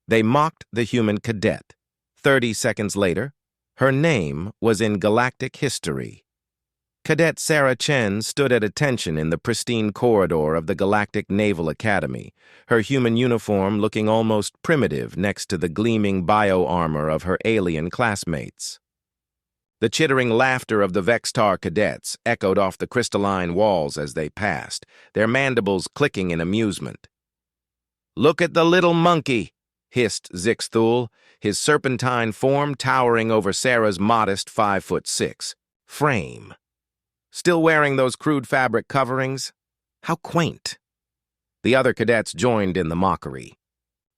They mocked the human cadet. 30 seconds later, her name was in galactic history. Cadet Sarah Chen stood at attention in the pristine corridor of the Galactic Naval Academy, her human uniform looking almost primitive next to the gleaming bio-armor of her alien classmates. The chittering laughter of the Vextar cadets echoed off the crystalline walls as they passed, their mandibles clicking in amusement. "Look at the little monkey," hissed Zixthul, his serpentine form towering over Sarah's modest 5'6" frame. Still wearing those crude fabric coverings? How quaint. The other cadets joined in the mockery.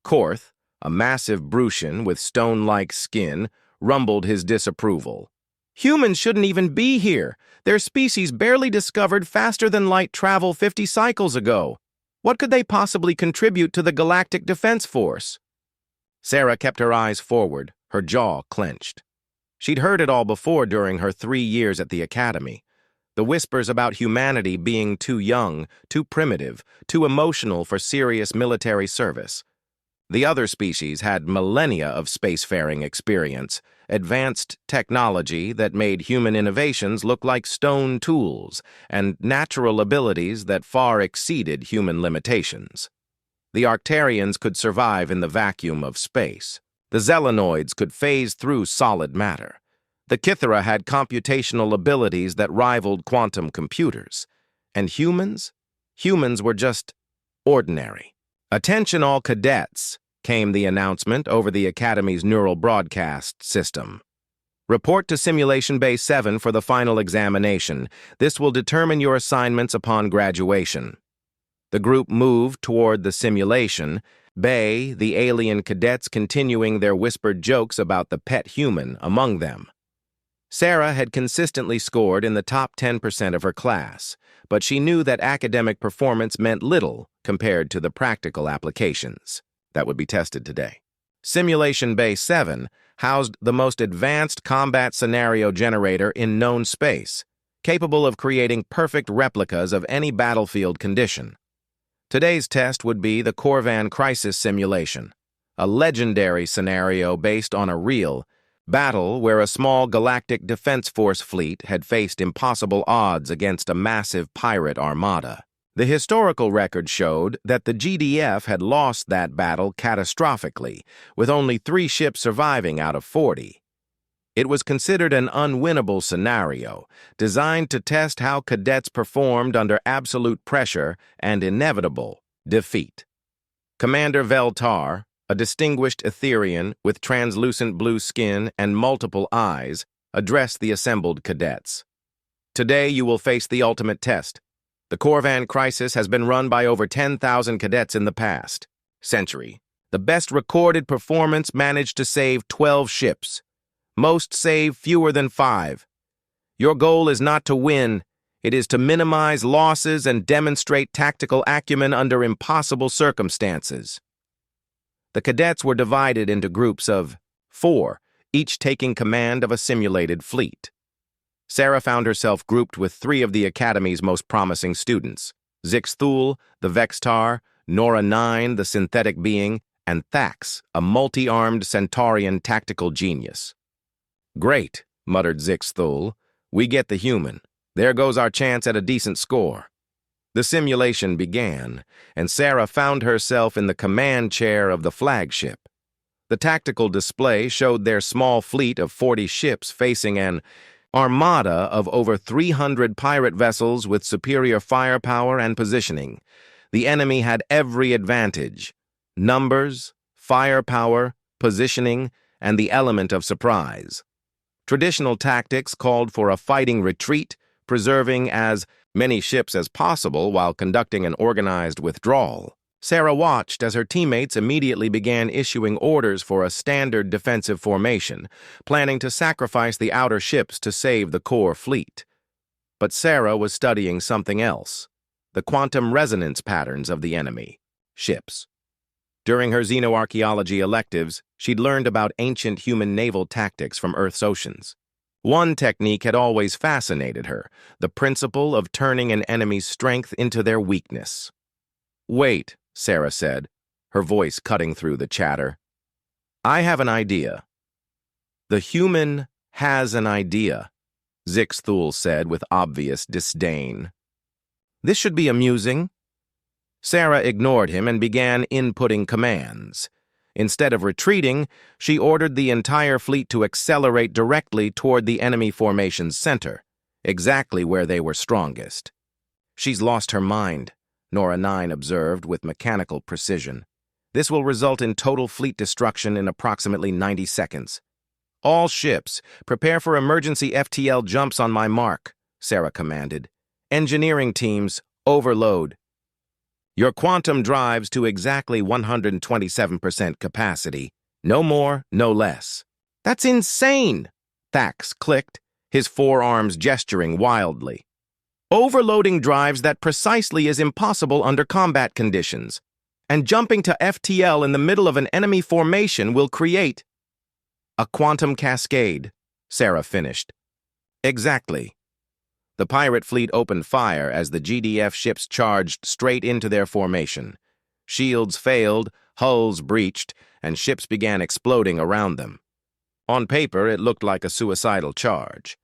Korth, a massive Brutian with stone-like skin, rumbled his disapproval. "Humans shouldn't even be here. Their species barely discovered faster than light travel 50 cycles ago. What could they possibly contribute to the Galactic Defense Force?" Sarah kept her eyes forward, her jaw clenched. She'd heard it all before during her 3 years at the Academy. The whispers about humanity being too young, too primitive, too emotional for serious military service. The other species had millennia of spacefaring experience, advanced technology that made human innovations look like stone tools, and natural abilities that far exceeded human limitations. The Arctarians could survive in the vacuum of space. The Zelenoids could phase through solid matter. The Kithara had computational abilities that rivaled quantum computers. And humans? Humans were just ordinary. "Attention all cadets," came the announcement over the Academy's neural broadcast system. "Report to Simulation Bay 7 for the final examination. This will determine your assignments upon graduation." The group moved toward the simulation, Bay, the alien cadets continuing their whispered jokes about the pet human among them. Sarah had consistently scored in the top 10% of her class, but she knew that academic performance meant little compared to the practical applications that would be tested today. Simulation Bay 7 housed the most advanced combat scenario generator in known space, capable of creating perfect replicas of any battlefield condition. Today's test would be the Corvan crisis simulation, a legendary scenario based on a real battle where a small Galactic Defense Force fleet had faced impossible odds against a massive pirate armada. The historical record showed that the GDF had lost that battle catastrophically, with only 3 ships surviving out of 40. It was considered an unwinnable scenario, designed to test how cadets performed under absolute pressure and inevitable defeat. Commander Veltar, a distinguished Etherian with translucent blue skin and multiple eyes, addressed the assembled cadets. "Today you will face the ultimate test. The Corvan crisis has been run by over 10,000 cadets in the past century. The best recorded performance managed to save 12 ships. Most save fewer than 5. Your goal is not to win. It is to minimize losses and demonstrate tactical acumen under impossible circumstances." The cadets were divided into groups of 4, each taking command of a simulated fleet. Sarah found herself grouped with 3 of the Academy's most promising students: Zixthul, the Vextar, Nora 9, the synthetic being, and Thax, a multi-armed Centaurian tactical genius. "Great," muttered Zixthul. "We get the human. There goes our chance at a decent score." The simulation began, and Sarah found herself in the command chair of the flagship. The tactical display showed their small fleet of 40 ships facing an armada of over 300 pirate vessels with superior firepower and positioning. The enemy had every advantage: numbers, firepower, positioning, and the element of surprise. Traditional tactics called for a fighting retreat, preserving as many ships as possible while conducting an organized withdrawal. Sarah watched as her teammates immediately began issuing orders for a standard defensive formation, planning to sacrifice the outer ships to save the core fleet. But Sarah was studying something else: the quantum resonance patterns of the enemy ships. During her xenoarchaeology electives, she'd learned about ancient human naval tactics from Earth's oceans. One technique had always fascinated her: the principle of turning an enemy's strength into their weakness. "Wait," Sarah said, her voice cutting through the chatter. I have an idea. The human has an idea, Zixthul said with obvious disdain. This should be amusing. Sarah ignored him and began inputting commands. Instead of retreating, she ordered the entire fleet to accelerate directly toward the enemy formation's center, exactly where they were strongest. She's lost her mind, Nora 9 observed with mechanical precision. This will result in total fleet destruction in approximately 90 seconds. All ships, prepare for emergency FTL jumps on my mark, Sarah commanded. Engineering teams, overload. Your quantum drives to exactly 127% capacity. No more, no less. That's insane, Thax clicked, his forearms gesturing wildly. Overloading drives that precisely is impossible under combat conditions, and jumping to FTL in the middle of an enemy formation will create a quantum cascade, Sarah finished. Exactly. The pirate fleet opened fire as the GDF ships charged straight into their formation. Shields failed, hulls breached, and ships began exploding around them. On paper, it looked like a suicidal charge.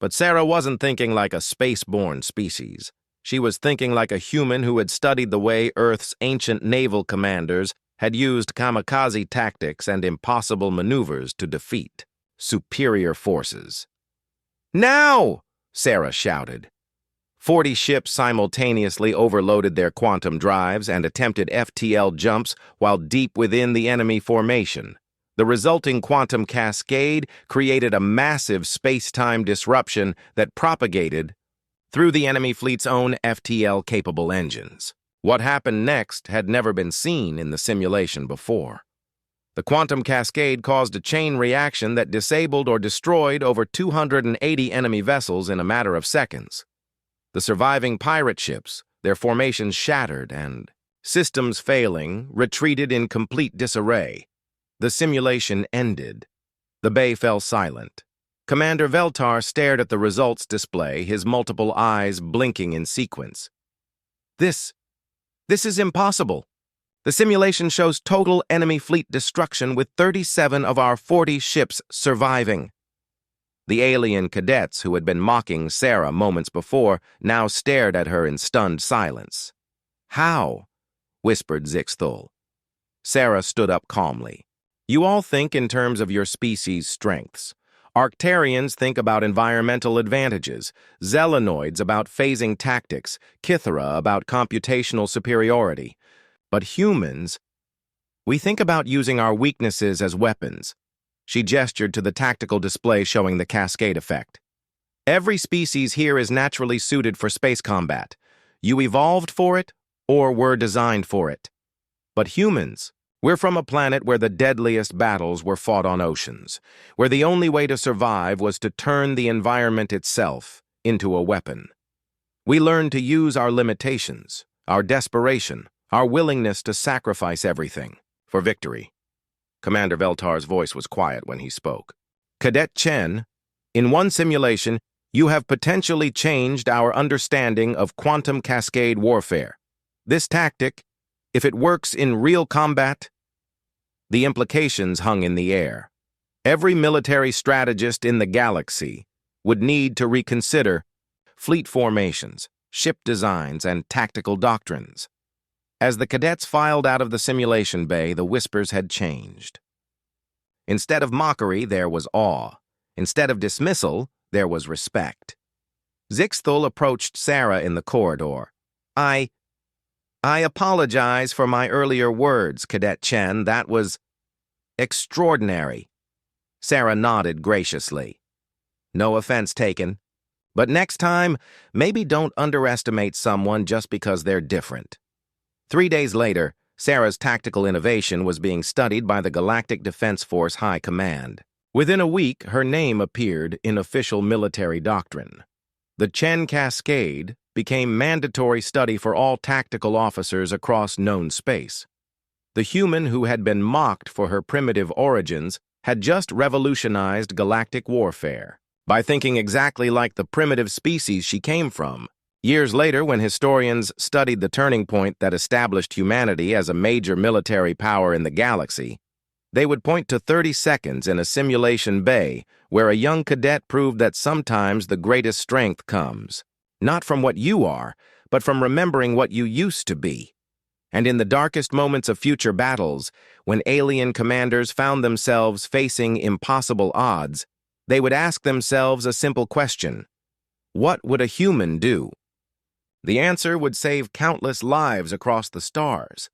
But Sarah wasn't thinking like a space-borne species. She was thinking like a human who had studied the way Earth's ancient naval commanders had used kamikaze tactics and impossible maneuvers to defeat superior forces. Now! Sarah shouted. 40 ships simultaneously overloaded their quantum drives and attempted FTL jumps while deep within the enemy formation. The resulting quantum cascade created a massive space-time disruption that propagated through the enemy fleet's own FTL-capable engines. What happened next had never been seen in the simulation before. The quantum cascade caused a chain reaction that disabled or destroyed over 280 enemy vessels in a matter of seconds. The surviving pirate ships, their formations shattered and, systems failing, retreated in complete disarray. The simulation ended. The bay fell silent. Commander Veltar stared at the results display, his multiple eyes blinking in sequence. This is impossible. The simulation shows total enemy fleet destruction with 37 of our 40 ships surviving. The alien cadets who had been mocking Sarah moments before now stared at her in stunned silence. How? Whispered Zixthul. Sarah stood up calmly. You all think in terms of your species' strengths. Arctarians think about environmental advantages, Zelenoids about phasing tactics, Kithara about computational superiority. But humans, we think about using our weaknesses as weapons. She gestured to the tactical display showing the cascade effect. Every species here is naturally suited for space combat. You evolved for it, or were designed for it. But humans, we're from a planet where the deadliest battles were fought on oceans, where the only way to survive was to turn the environment itself into a weapon. We learned to use our limitations, our desperation, our willingness to sacrifice everything for victory. Commander Veltar's voice was quiet when he spoke. Cadet Chen, in one simulation, you have potentially changed our understanding of quantum cascade warfare. This tactic, if it works in real combat, the implications hung in the air. Every military strategist in the galaxy would need to reconsider fleet formations, ship designs, and tactical doctrines. As the cadets filed out of the simulation bay, the whispers had changed. Instead of mockery, there was awe. Instead of dismissal, there was respect. Zixthul approached Sarah in the corridor. I apologize for my earlier words, Cadet Chen. That was extraordinary. Sarah nodded graciously. No offense taken. But next time, maybe don't underestimate someone just because they're different. 3 days later, Sarah's tactical innovation was being studied by the Galactic Defense Force High Command. Within a week, her name appeared in official military doctrine. The Chen Cascade became mandatory study for all tactical officers across known space. The human who had been mocked for her primitive origins had just revolutionized galactic warfare by thinking exactly like the primitive species she came from. Years later, when historians studied the turning point that established humanity as a major military power in the galaxy, They would point to 30 seconds in a simulation bay where a young cadet proved that sometimes the greatest strength comes, not from what you are, but from remembering what you used to be. And in the darkest moments of future battles, when alien commanders found themselves facing impossible odds, they would ask themselves a simple question: what would a human do? The answer would save countless lives across the stars.